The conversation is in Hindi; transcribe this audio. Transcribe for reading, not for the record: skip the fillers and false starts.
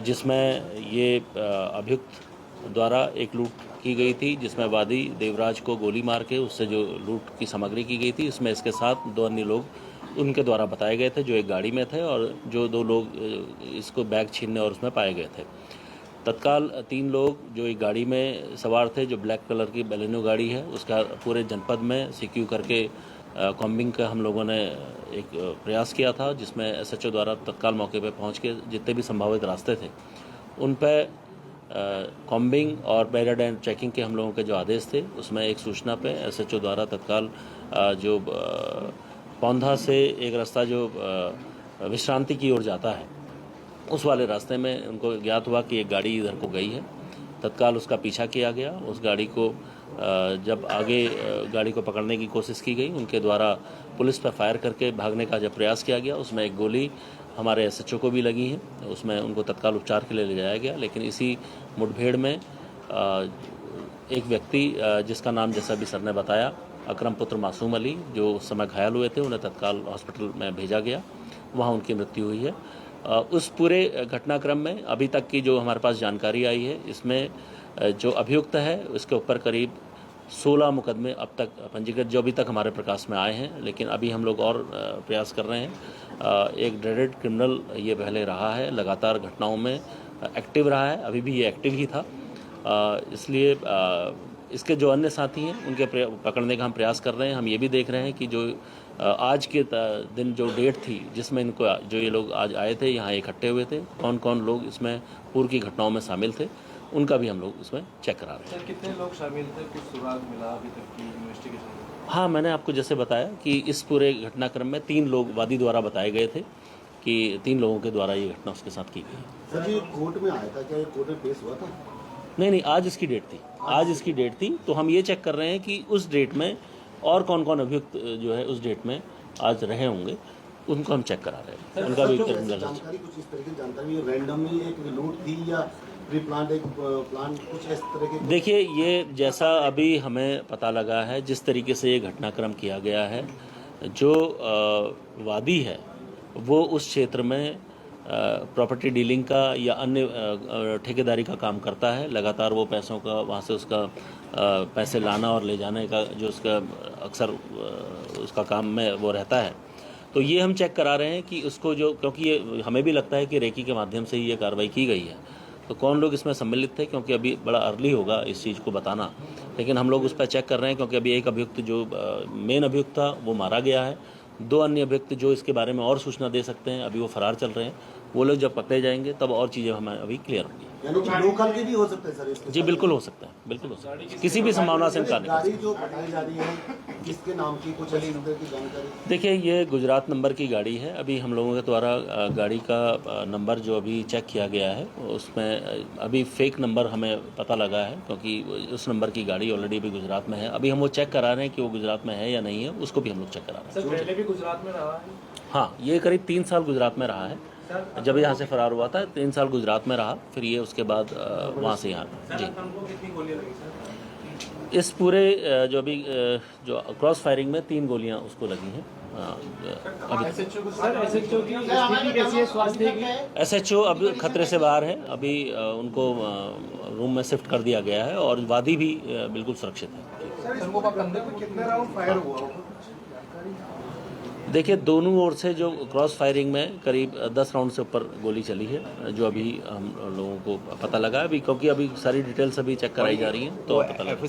जिसमें ये अभियुक्त द्वारा एक लूट की गई थी, जिसमें वादी देवराज को गोली मार के उससे जो लूट की सामग्री की गई थी, इसमें इसके साथ 2 अन्य लोग उनके द्वारा बताए गए थे, जो एक गाड़ी में थे और जो 2 लोग इसको बैग छीनने और उसमें पाए गए थे। तत्काल 3 लोग जो एक गाड़ी में सवार थे, जो ब्लैक कलर की बेलेनो गाड़ी है, उसका पूरे जनपद में सिक्योर करके कॉम्बिंग का हम लोगों ने एक प्रयास किया था, जिसमें एसएचओ द्वारा तत्काल मौके पर पहुंच के जितने भी संभावित रास्ते थे उन पर कॉम्बिंग और बैरियर चेकिंग के हम लोगों के जो आदेश थे, उसमें एक सूचना पे एसएचओ द्वारा तत्काल जो पौंधा से एक रास्ता जो विश्रांति की ओर जाता है, उस वाले रास्ते में उनको ज्ञात हुआ कि एक गाड़ी इधर को गई है। तत्काल उसका पीछा किया गया। उस गाड़ी को जब आगे गाड़ी को पकड़ने की कोशिश की गई, उनके द्वारा पुलिस पर फायर करके भागने का जब प्रयास किया गया, उसमें एक गोली हमारे एसएचओ को भी लगी है। उसमें उनको तत्काल उपचार के लिए ले जाया गया। लेकिन इसी मुठभेड़ में एक व्यक्ति जिसका नाम जैसा भी सर ने बताया अकरम पुत्र मासूम अली, जो उस समय घायल हुए थे, उन्हें तत्काल हॉस्पिटल में भेजा गया। वहाँ उनकी मृत्यु हुई है। उस पूरे घटनाक्रम में अभी तक की जो हमारे पास जानकारी आई है, इसमें जो अभियुक्त है उसके ऊपर करीब 16 मुकदमे अब तक पंजीकृत जो अभी तक हमारे प्रकाश में आए हैं। लेकिन अभी हम लोग और प्रयास कर रहे हैं। एक ड्रेडेड क्रिमिनल ये पहले रहा है, लगातार घटनाओं में एक्टिव रहा है, अभी भी ये एक्टिव ही था। इसलिए इसके जो अन्य साथी हैं उनके पकड़ने का हम प्रयास कर रहे हैं। हम ये भी देख रहे हैं कि जो आज के दिन जो डेट थी जिसमें इनको जो ये लोग आज आए थे, यहाँ इकट्ठे हुए थे, कौन कौन लोग इसमें पूर्व की घटनाओं में शामिल थे, उनका भी हम लोग इसमें चेक करा रहे हैं। सर, कितने लोग शामिल थे, कुछ सुराग मिला अभी तक की इन्वेस्टिगेशन? हाँ, मैंने आपको जैसे बताया कि इस पूरे घटनाक्रम में 3 लोग वादी द्वारा बताए गए थे कि 3 लोगों के द्वारा ये घटना उसके साथ की गई। सर, ये कोर्ट में आया था, क्या ये कोर्ट में पेश हुआ था? नहीं, आज इसकी डेट थी। आज इसकी डेट थी, तो हम ये चेक कर रहे हैं कि उस डेट में और कौन कौन अभियुक्त जो है उस डेट में आज रहे होंगे, उनको हम चेक करा रहे हैं। उनका भी जानकारी कुछ इस तरह की जानकारी रैंडमली एक लूट थी या प्री प्लान एक प्लान कुछ इस तरह के? देखिए, ये जैसा अभी हमें पता लगा है, जिस तरीके से ये घटनाक्रम किया गया है, जो वादी है वो उस क्षेत्र में प्रॉपर्टी डीलिंग का या अन्य ठेकेदारी का काम करता है। लगातार वो पैसों का वहाँ से उसका पैसे लाना और ले जाने का जो उसका अक्सर उसका काम में वो रहता है। तो ये हम चेक करा रहे हैं कि उसको जो, क्योंकि ये हमें भी लगता है कि रेकी के माध्यम से ही ये कार्रवाई की गई है, तो कौन लोग इसमें सम्मिलित थे, क्योंकि अभी बड़ा अर्ली होगा इस चीज़ को बताना। लेकिन हम लोग उस पर चेक कर रहे हैं, क्योंकि अभी एक अभियुक्त जो मेन अभियुक्त था वो मारा गया है। 2 अन्य अभियुक्त जो इसके बारे में और सूचना दे सकते हैं, अभी वो फरार चल रहे हैं। वो लोग जब पकड़े जाएंगे तब और चीज़ें हमें अभी क्लियर होंगी। यानी कि लोकल के भी हो सकते हैं सर इसके? जी बिल्कुल हो सकता है, बिल्कुल हो सकता है, किसी भी संभावना से इनकार नहीं। गाड़ी जो बताई जा रही है किसके नाम की, कुछ इस तरह की जानकारी? देखिए, ये गुजरात नंबर की गाड़ी है। अभी हम लोगों के द्वारा गाड़ी का नंबर जो अभी चेक किया गया है, उसमें अभी फेक नंबर हमें पता लगा है, क्योंकि उस नंबर की गाड़ी ऑलरेडी भी गुजरात में है। अभी हम वो चेक करा रहे हैं कि वो गुजरात में है या नहीं है, उसको भी हम लोग चेक करा रहे हैं। सर, पहले भी गुजरात में रहा है? हाँ, ये करीब 3 साल गुजरात में रहा है। जब यहाँ से फरार हुआ था 3 साल गुजरात में रहा, फिर ये उसके बाद वहाँ से यहाँ। जी, कितनी गोलियां लगी सर? इस पूरे जो अभी जो क्रॉस फायरिंग में 3 गोलियां उसको लगी हैं। अभी एसएचओ की स्थिति कैसी है, स्वास्थ्य की? एसएचओ अब खतरे से बाहर है। अभी उनको रूम में शिफ्ट कर दिया गया है और वादी भी बिल्कुल सुरक्षित है। कितने राउंड फायर हुआ? देखिए, दोनों ओर से जो क्रॉस फायरिंग में करीब 10 राउंड से ऊपर गोली चली है, जो अभी हम लोगों को पता लगा अभी, क्योंकि अभी सारी डिटेल्स अभी चेक कराई जा रही हैं, तो पता लगा।